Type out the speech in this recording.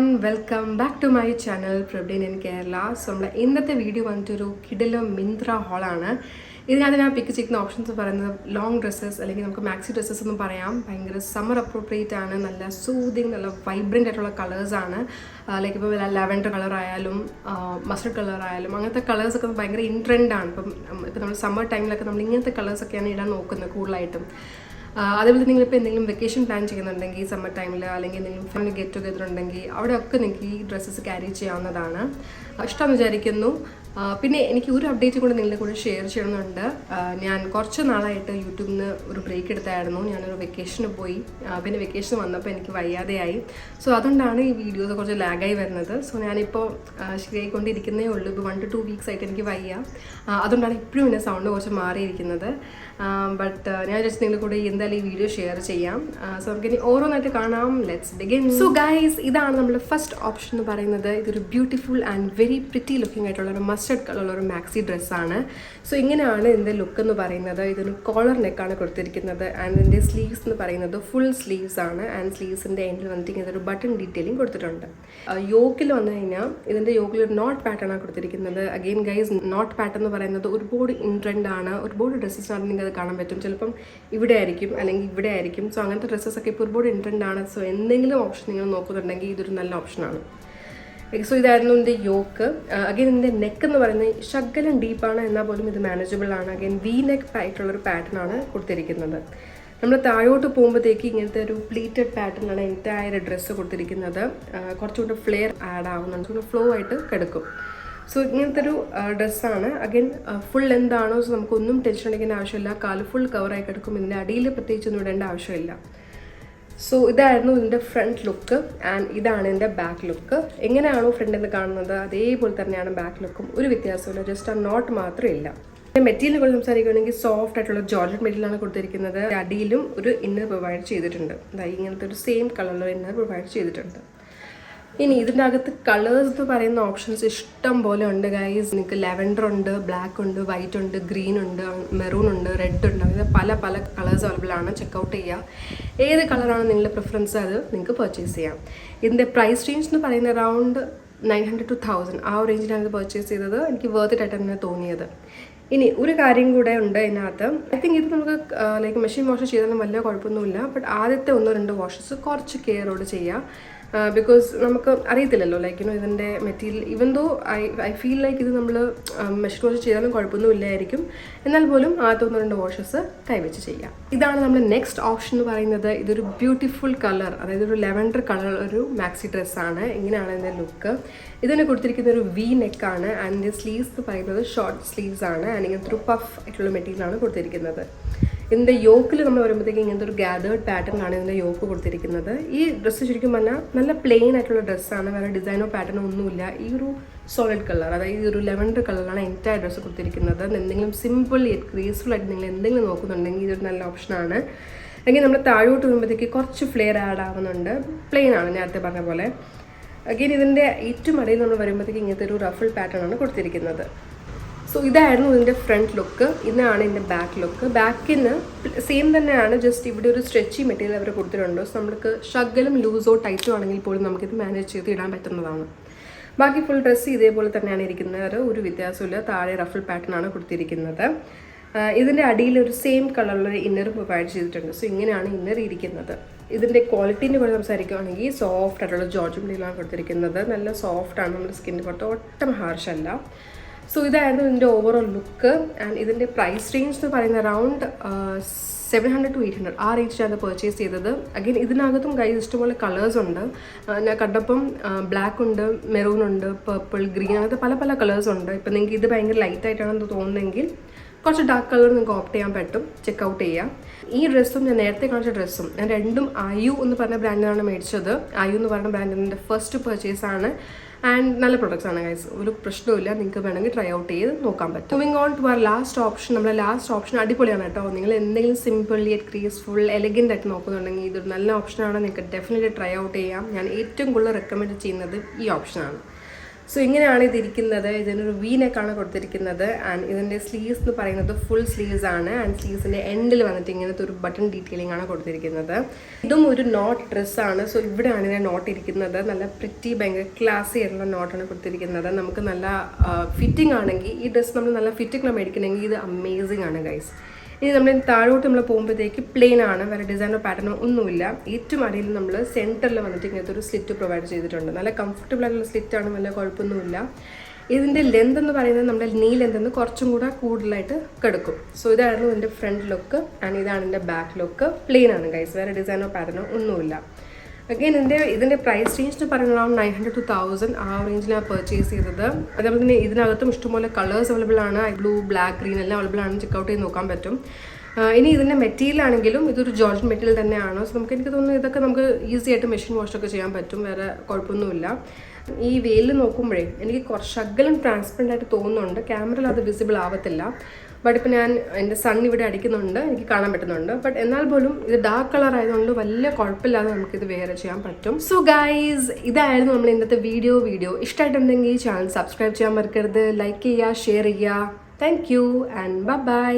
everyone, welcome back to my channel Pravdeen in Kerala. So നമ്മുടെ ഇന്നത്തെ video വന്നിട്ടൊരു കിടിലം മിന്ത്ര ഹോളാണ്. ഇതിനകത്ത് ഞാൻ പിക്ക് ചെയ്യുന്ന ഓപ്ഷൻസ് പറയുന്നത് ലോങ് ഡ്രസ്സസ് അല്ലെങ്കിൽ നമുക്ക് മാക്സി ഡ്രസ്സസ് എന്നും പറയാം. ഭയങ്കര സമ്മർ അപ്രോപ്രിയേറ്റ് ആണ്, നല്ല സൂതിങ്, നല്ല വൈബ്രൻ്റ് ആയിട്ടുള്ള കളേഴ്സാണ്. ലൈക്ക് ഇപ്പോൾ ലാവൻഡർ കളർ ആയാലും മസ്റ്റർഡ് കളർ ആയാലും അങ്ങനത്തെ കളേഴ്സൊക്കെ ഭയങ്കര ഇൻ ട്രെൻഡാണ്. ഇപ്പം നമ്മൾ സമ്മർ ടൈമിലൊക്കെ നമ്മൾ ഇങ്ങനത്തെ കളേഴ്സൊക്കെയാണ് ഇടാൻ നോക്കുന്നത് കൂടുതലായിട്ടും. അതേപോലെ നിങ്ങളിപ്പോൾ എന്തെങ്കിലും വെക്കേഷൻ പ്ലാൻ ചെയ്യുന്നുണ്ടെങ്കിൽ സമ്മർ ടൈമിൽ അല്ലെങ്കിൽ എന്തെങ്കിലും ഫാമിലി ഗെറ്റ് ടുഗെദർ ഉണ്ടെങ്കിൽ അവിടെയൊക്കെ നിങ്ങൾക്ക് ഈ ഡ്രസ്സസ് ക്യാരി ചെയ്യാവുന്നതാണ്. ഇഷ്ടമെന്ന് വിചാരിക്കുന്നു. പിന്നെ എനിക്ക് ഒരു അപ്ഡേറ്റ് കൂടെ നിങ്ങളുടെ കൂടെ ഷെയർ ചെയ്യണമെന്നുണ്ട്. ഞാൻ കുറച്ച് നാളായിട്ട് യൂട്യൂബിൽ നിന്ന് ഒരു ബ്രേക്ക് എടുത്തായിരുന്നു. ഞാനൊരു വെക്കേഷന് പോയി, പിന്നെ വെക്കേഷൻ വന്നപ്പോൾ എനിക്ക് വയ്യാതെയായി. സോ അതുകൊണ്ടാണ് ഈ വീഡിയോസ് കുറച്ച് ലാഗായി വരുന്നത്. സോ ഞാനിപ്പോൾ ശരിയായിക്കൊണ്ടിരിക്കുന്നേ ഉള്ളൂ. ഇപ്പോൾ 1 to 2 weeks ആയിട്ട് എനിക്ക് വയ്യ. അതുകൊണ്ടാണ് ഇപ്പോഴും എൻ്റെ സൗണ്ട് കുറച്ച് മാറിയിരിക്കുന്നത്. ബട്ട് ഞാൻ ജസ്റ്റ് നിങ്ങളുടെ കൂടെ എന്തായാലും ഈ വീഡിയോ ഷെയർ ചെയ്യാം. സോ നമുക്കിനി ഓരോന്നായിട്ട് കാണാം. Let's begin. സോ ഗൈസ്, ഇതാണ് നമ്മുടെ ഫസ്റ്റ് ഓപ്ഷൻ എന്ന് പറയുന്നത്. ഇതൊരു beautiful and very pretty looking ആയിട്ടുള്ള ഒരു മസ്റ്റർഡ് കളറുള്ള ഒരു മാക്സി ഡ്രസ്സാണ്. സോ ഇങ്ങനെയാണ് ഇതിൻ്റെ ലുക്ക് എന്ന് പറയുന്നത്. ഇതിന് കോളർ നെക്കാണ് കൊടുത്തിരിക്കുന്നത്. ആൻഡ് ഇതിൻ്റെ സ്ലീവ്സ് എന്ന് പറയുന്നത് ഫുൾ സ്ലീവ്സ് ആണ്. ആൻഡ് സ്ലീവ്സിൻ്റെ എൻഡിൽ വന്നിട്ട് ഇതൊരു ബട്ടൺ ഡീറ്റെയിലിംഗ് കൊടുത്തിട്ടുണ്ട്. യോക്കിൽ വന്നു കഴിഞ്ഞാൽ ഇതിൻ്റെ യോക്കിൽ ഒരു നോട്ട് പാറ്റേൺ ആണ് കൊടുത്തിരിക്കുന്നത്. അഗെയിൻ ഗൈസ്, നോട്ട് പാറ്റേൺ എന്ന് പറയുന്നത് ഒരുപാട് ഇൻ ട്രെൻഡ് ആണ്. ഒരുപാട് ഡ്രസ്സസാണ് നിങ്ങൾക്ക് അത് കാണാൻ പറ്റും. ചിലപ്പം ഇവിടെ ആയിരിക്കും അല്ലെങ്കിൽ ഇവിടെ ആയിരിക്കും. സോ അങ്ങനത്തെ ഡ്രസ്സസൊക്കെ ഇപ്പോൾ ഒരുപാട് ഇൻ ട്രെൻഡ് ആണ്. സോ എന്തെങ്കിലും ഓപ്ഷൻ നിങ്ങൾ നോക്കുന്നുണ്ടെങ്കിൽ ഇതൊരു നല്ല ഓപ്ഷനാണ്. സോ ഇതായിരുന്നു ഇതിൻ്റെ യോക്ക്. അഗെയിൻ ഇതിൻ്റെ നെക്ക് എന്ന് പറയുന്നത് ശകലം ഡീപ്പാണ്, എന്നാൽ പോലും ഇത് മാനേജബിൾ ആണ്. അഗെയിൻ വി നെക്ക് ആയിട്ടുള്ളൊരു പാറ്റേൺ ആണ് കൊടുത്തിരിക്കുന്നത്. നമ്മൾ താഴോട്ട് പോകുമ്പോഴത്തേക്ക് ഇങ്ങനത്തെ ഒരു പ്ലീറ്റഡ് പാറ്റേണിലാണ് എൻറ്റയർ ഡ്രസ്സ് കൊടുത്തിരിക്കുന്നത്. കുറച്ചുകൂടെ ഫ്ലെയർ ആഡ് ആവുന്നുണ്ട്, ഫ്ലോ ആയിട്ട് കിടക്കും. സോ ഇങ്ങനത്തെ ഒരു ഡ്രസ്സാണ്. അഗൈൻ ഫുൾ എന്താണോ, സോ നമുക്കൊന്നും ടെൻഷൻ അടിക്കേണ്ട ആവശ്യമില്ല. കാല് ഫുൾ കവറായി കിടക്കും. ഇതിൻ്റെ അടിയിൽ പ്രത്യേകിച്ചൊന്നും ഇടേണ്ട ആവശ്യമില്ല. സോ ഇതായിരുന്നു ഇതിൻ്റെ ഫ്രണ്ട് ലുക്ക്. ആൻഡ് ഇതാണ് ഇതിൻ്റെ ബാക്ക് ലുക്ക്. എങ്ങനെയാണോ ഫ്രണ്ടിൽ നിന്ന് കാണുന്നത് അതേപോലെ തന്നെയാണ് ബാക്ക് ലുക്കും. ഒരു വ്യത്യാസമില്ല, ജസ്റ്റ് ആ നോട്ട് മാത്രമേ ഇല്ല. മെറ്റീരിയൽ കൊണ്ട് സംസാരിക്കുകയാണെങ്കിൽ സോഫ്റ്റ് ആയിട്ടുള്ള ജോർജറ്റ് മെറ്റീരിയലാണ് കൊടുത്തിരിക്കുന്നത്. അടിയിലും ഒരു ഇന്നർ പ്രൊവൈഡ് ചെയ്തിട്ടുണ്ട്. അതായത് ഇങ്ങനത്തെ ഒരു സെയിം കളറിലുള്ള ഇന്നർ പ്രൊവൈഡ് ചെയ്തിട്ടുണ്ട്. ഇനി ഇതിൻ്റെ അകത്ത് കളേഴ്സ് എന്ന് പറയുന്ന ഓപ്ഷൻസ് ഇഷ്ടം പോലെ ഉണ്ട് ഗൈസ്. നിങ്ങൾക്ക് ലാവൻഡർ ഉണ്ട്, ബ്ലാക്ക് ഉണ്ട്, വൈറ്റ് ഉണ്ട്, ഗ്രീൻ ഉണ്ട്, മെറൂൺ ഉണ്ട്, റെഡ് ഉണ്ട്. അങ്ങനെ പല പല കളേഴ്സ് അവൈലബിൾ ആണ്. ചെക്കൗട്ട് ചെയ്യുക. ഏത് കളറാണ് നിങ്ങളുടെ പ്രിഫറൻസ് അത് നിങ്ങൾക്ക് പർച്ചേസ് ചെയ്യാം. ഇതിൻ്റെ പ്രൈസ് റേഞ്ച് എന്ന് പറയുന്നത് അറൗണ്ട് 900 to 1000 ആ ഒരു റേഞ്ചിലാണ് ഇത് പർച്ചേസ് ചെയ്തത്. എനിക്ക് വർത്ത് ഇറ്റ് ആയിട്ടാണ് തോന്നിയത്. ഇനി ഒരു കാര്യം കൂടെ ഉണ്ട് ഇതിനകത്ത്. ഐ തിങ്ക് ഇത് നമുക്ക് ലൈക്ക് മെഷീൻ വാഷ് ചെയ്താലും വലിയ കുഴപ്പമൊന്നുമില്ല. ബട്ട് ആദ്യത്തെ 1-2 വാഷസ് കുറച്ച് കെയറോട് ചെയ്യുക. ബിക്കോസ് നമുക്ക് അറിയത്തില്ലല്ലോ ലൈക്ക് ഇതിൻ്റെ material. Even though I feel like ഇത് നമ്മൾ മെഷീൻ വാഷ് ചെയ്താലും കുഴപ്പമൊന്നും ഇല്ലായിരിക്കും. എന്നാൽ പോലും ആദ്യത്തെ 1-2 വാഷസ് കൈവച്ച് ചെയ്യാം. ഇതാണ് നമ്മുടെ നെക്സ്റ്റ് ഓപ്ഷൻ എന്ന് പറയുന്നത്. ഇതൊരു ബ്യൂട്ടിഫുൾ കളർ, അതായത് ഒരു ലാവൻഡർ കളർ ഒരു മാക്സി ഡ്രസ്സാണ്. ഇങ്ങനെയാണ് ഇതിൻ്റെ ലുക്ക്. ഇതിന് കൊടുത്തിരിക്കുന്ന ഒരു വി നെക്കാണ്. ആൻഡ് ഇതിൻ്റെ സ്ലീവ്സ് എന്ന് പറയുന്നത് ഷോർട്ട് സ്ലീവ്സ് ആണ്. ആൻഡ് ഇങ്ങനത്തെ ഒരു പഫ് ആയിട്ടുള്ള മെറ്റീരിയലാണ് കൊടുത്തിരിക്കുന്നത്. ഇതിൻ്റെ യോക്കിൽ നമ്മൾ വരുമ്പോഴത്തേക്ക് ഇങ്ങനത്തെ ഒരു ഗാദേർഡ് പാറ്റേണിലാണ് ഇതിൻ്റെ യോക്ക് കൊടുത്തിരിക്കുന്നത്. ഈ ഡ്രസ്സ് ശരിക്കും പറഞ്ഞാൽ നല്ല പ്ലെയിൻ ആയിട്ടുള്ള ഡ്രസ്സാണ്. വേറെ ഡിസൈനോ പാറ്റേണോ ഒന്നുമില്ല. ഈ ഒരു സോളിഡ് കളർ, അതായത് ഈ ഒരു ലെവൻഡർ കളറിലാണ് എൻറ്റയർ ഡ്രസ്സ് കൊടുത്തിരിക്കുന്നത്. എന്തെങ്കിലും സിമ്പിൾ ഗ്രേസ്ഫുൾ ആയിട്ട് നിങ്ങൾ എന്തെങ്കിലും നോക്കുന്നുണ്ടെങ്കിൽ ഇതൊരു നല്ല ഓപ്ഷനാണ്. അല്ലെങ്കിൽ നമ്മൾ താഴോട്ട് വരുമ്പോഴത്തേക്ക് കുറച്ച് ഫ്ലെയർ ആഡ് ആവുന്നുണ്ട്. പ്ലെയിൻ ആണ് നേരത്തെ പറഞ്ഞ പോലെ. അഗെയിൻ ഇതിൻ്റെ ഏറ്റവും അടിയിൽ നമ്മൾ വരുമ്പോഴത്തേക്ക് ഇങ്ങനത്തെ ഒരു റഫിൾ പാറ്റേൺ ആണ് കൊടുത്തിരിക്കുന്നത്. സോ ഇതായിരുന്നു ഇതിൻ്റെ ഫ്രണ്ട് ലുക്ക്. ഇതാണ് ഇതിൻ്റെ ബാക്ക് ലുക്ക്. ബാക്കിന് സെയിം തന്നെയാണ്, ജസ്റ്റ് ഇവിടെ ഒരു സ്ട്രെച്ചി മെറ്റീരിയൽ അവർ കൊടുത്തിട്ടുണ്ട്. സോ നമുക്ക് ശകലം ലൂസോ ടൈറ്റോ ആണെങ്കിൽ പോലും നമുക്കിത് മാനേജ് ചെയ്ത് ഇടാൻ പറ്റുന്നതാണ്. ബാക്കി ഫുൾ ഡ്രസ്സ് ഇതേപോലെ തന്നെയാണ് ഇരിക്കുന്നത്. ഒരു വ്യത്യാസമില്ല. താഴെ റഫിൾ പാറ്റേൺ ആണ് കൊടുത്തിരിക്കുന്നത്. ഇതിൻ്റെ അടിയിൽ ഒരു സെയിം കളറിലൊരു ഇന്നർ പ്രൊവൈഡ് ചെയ്തിട്ടുണ്ട്. സോ ഇങ്ങനെയാണ് ഇന്നർ ഇരിക്കുന്നത്. ഇതിൻ്റെ ക്വാളിറ്റീൻ്റെ കൂടെ സംസാരിക്കുകയാണെങ്കിൽ സോഫ്റ്റ് ആയിട്ടുള്ള ജോർജറ്റ് മെറ്റീരിയലാണ് കൊടുത്തിരിക്കുന്നത്. നല്ല സോഫ്റ്റാണ്, നമ്മുടെ സ്കിന്നിന് പുറത്ത് ഒട്ടും ഹാർഷല്ല. സോ ഇതായിരുന്നു ഇതിൻ്റെ ഓവറോൾ ലുക്ക്. ആൻഡ് ഇതിൻ്റെ പ്രൈസ് റേഞ്ച് എന്ന് പറയുന്നത് അറൗണ്ട് 700 to 800 ആ റേഞ്ചിലാണ് പർച്ചേസ് ചെയ്തത്. അഗൈൻ ഇതിനകത്തും കൈ ഇഷ്ടംപോലെ കളേഴ്സ് ഉണ്ട്. ഞാൻ കണ്ടപ്പം ബ്ലാക്ക് ഉണ്ട്, മെറൂൺ ഉണ്ട്, പർപ്പിൾ, ഗ്രീൻ, അങ്ങനത്തെ പല പല കളേഴ്സ് ഉണ്ട്. ഇപ്പം നിങ്ങൾക്ക് ഇത് ഭയങ്കര ലൈറ്റ് ആയിട്ടാണെന്ന് തോന്നുന്നെങ്കിൽ കുറച്ച് ഡാർക്ക് കളർ നിങ്ങൾക്ക് ഓപ്റ്റ് ചെയ്യാൻ പറ്റും. ചെക്കൗട്ട് ചെയ്യാം. ഈ ഡ്രസ്സും ഞാൻ നേരത്തെ കാണിച്ച ഡ്രസ്സും ഞാൻ രണ്ടും ആയു എന്ന് പറഞ്ഞ ബ്രാൻഡിനാണ് മേടിച്ചത്. ആയു എന്ന് പറഞ്ഞ ബ്രാൻഡിൻ്റെ ഫസ്റ്റ് പർച്ചേസാണ്. ആൻഡ് നല്ല പ്രൊഡക്ട്സ് ആണ് ഗൈസ്, ഒരു പ്രശ്നമില്ല. നിങ്ങൾക്ക് വേണമെങ്കിൽ ട്രൈ ഔട്ട് ചെയ്ത് നോക്കാൻ പറ്റും. Moving on to our last option. നമ്മുടെ ലാസ്റ്റ് ഓപ്ഷൻ അടിപൊളിയാണ് കേട്ടോ. നിങ്ങൾ എന്തെങ്കിലും സിമ്പിൾ യെറ്റ് ഗ്രേസ്ഫുൾ എലഗൻ്റ് ആയിട്ട് നോക്കുന്നുണ്ടെങ്കിൽ ഇതൊരു നല്ല ഓപ്ഷനാണ്. നിങ്ങൾക്ക് ഡെഫിനറ്റ്ലി ട്രൈ ഔട്ട് ചെയ്യാം. ഞാൻ ഏറ്റവും കൂടുതൽ റെക്കമെൻഡ് ചെയ്യുന്നത് ഈ ഓപ്ഷനാണ്. സോ ഇങ്ങനെയാണ് ഇതിരിക്കുന്നത്. ഇതിനൊരു വി നെക്കാണ് കൊടുത്തിരിക്കുന്നത്. ആൻഡ് ഇതിൻ്റെ സ്ലീവ്സ് എന്ന് പറയുന്നത് ഫുൾ സ്ലീവ്സ് ആണ്. ആൻഡ് സ്ലീവ്സിൻ്റെ എൻഡിൽ വന്നിട്ട് ഇങ്ങനത്തെ ഒരു ബട്ടൺ ഡീറ്റെയിലിംഗ് ആണ് കൊടുത്തിരിക്കുന്നത്. ഇതും ഒരു നോട്ട് ഡ്രസ്സാണ്. സോ ഇവിടെയാണ് ഇതിൻ്റെ നോട്ട് ഇരിക്കുന്നത്. നല്ല പ്രിറ്റി ഭയങ്കര ക്ലാസി ആയിട്ടുള്ള നോട്ടാണ് കൊടുത്തിരിക്കുന്നത്. നമുക്ക് നല്ല ഫിറ്റിംഗ് ആണെങ്കിൽ ഈ ഡ്രസ്സ് നമ്മൾ നല്ല ഫിറ്റിംഗ് മേടിക്കണമെങ്കിൽ ഇത് അമേസിംഗ് ആണ് ഗൈസ്. ഇനി നമ്മൾ താഴോട്ട് നമ്മൾ പോകുമ്പോഴത്തേക്ക് പ്ലെയിൻ ആണ്, വേറെ ഡിസൈനോ പാറ്റേണോ ഒന്നുമില്ല. ഏറ്റവും അടിയിൽ നമ്മൾ സെൻറ്ററിൽ വന്നിട്ട് ഇങ്ങനത്തെ ഒരു സ്ലിറ്റ് പ്രൊവൈഡ് ചെയ്തിട്ടുണ്ട്. നല്ല കംഫർട്ടബിൾ ആയിട്ടുള്ള സ്ലിറ്റാണ്, നല്ല കുഴപ്പമൊന്നുമില്ല. ഇതിൻ്റെ ലെന്ത് എന്ന് പറയുന്നത് നമ്മുടെ നീ ലെന്ത് നിന്ന് കുറച്ചും കൂടെ കൂടുതലായിട്ട് കിടക്കും. സോ ഇതായിരുന്നു എൻ്റെ ഫ്രണ്ട് ലുക്ക് ആൻഡ് ഇതാണ് എൻ്റെ ബാക്ക് ലുക്ക്. പ്ലെയിൻ ആണ് ഗൈസ്, വേറെ ഡിസൈനോ പാറ്റേണോ ഒന്നുമില്ല. അഗെയിൻ ഇതിൻ്റെ പ്രൈസ് റേഞ്ച് എന്ന് പറയുന്നത് അറൗണ്ട് 900 to 1000 ആ റേഞ്ചിലാണ് പർച്ചേസ് ചെയ്തത്. അതേപോലെ തന്നെ ഇതിനകത്തും ഇഷ്ടംപോലെ കളേഴ്സ് അവൈലബിൾ ആണ്. ബ്ലൂ, ബ്ലാക്ക്, ഗ്രീൻ എല്ലാം അവൈലബിൾ ആണ്. ചെക്കൗട്ട് ചെയ്ത് നോക്കാൻ പറ്റും. ഇനി ഇതിൻ്റെ മെറ്റീരിയൽ ആണെങ്കിലും ഇതൊരു ജോർജൻ മെറ്റീരിയൽ തന്നെയാണ്. സോ എനിക്ക് തോന്നുന്നു ഇതൊക്കെ നമുക്ക് ഈസി ആയിട്ട് മെഷീൻ വാഷൊക്കെ ചെയ്യാൻ പറ്റും, വേറെ കുഴപ്പമൊന്നുമില്ല. ഈ വെയിൽ നോക്കുമ്പോഴേ എനിക്ക് കുറച്ച് ശകലം ട്രാൻസ്പെറൻ്റ് ആയിട്ട് തോന്നുന്നുണ്ട്. ക്യാമറയിൽ അത് വിസിബിൾ ആവത്തില്ല. ബട്ട് ഇപ്പോൾ ഞാൻ എൻ്റെ സൺ ഇവിടെ അടിക്കുന്നുണ്ട്, എനിക്ക് കാണാൻ പറ്റുന്നുണ്ട്. ബട്ട് എന്നാൽ പോലും ഇത് ഡാർക്ക് കളർ ആയതുകൊണ്ട് വലിയ കുഴപ്പമില്ലാതെ നമുക്കിത് വേറെ ചെയ്യാൻ പറ്റും. സോ ഗൈസ്, ഇതായിരുന്നു നമ്മൾ ഇന്നത്തെ വീഡിയോ. ഇഷ്ടമായിട്ടുണ്ടെങ്കിൽ ചാനൽ സബ്സ്ക്രൈബ് ചെയ്യാൻ മറക്കരുത്. ലൈക്ക് ചെയ്യുക, ഷെയർ ചെയ്യുക. Thank you and by.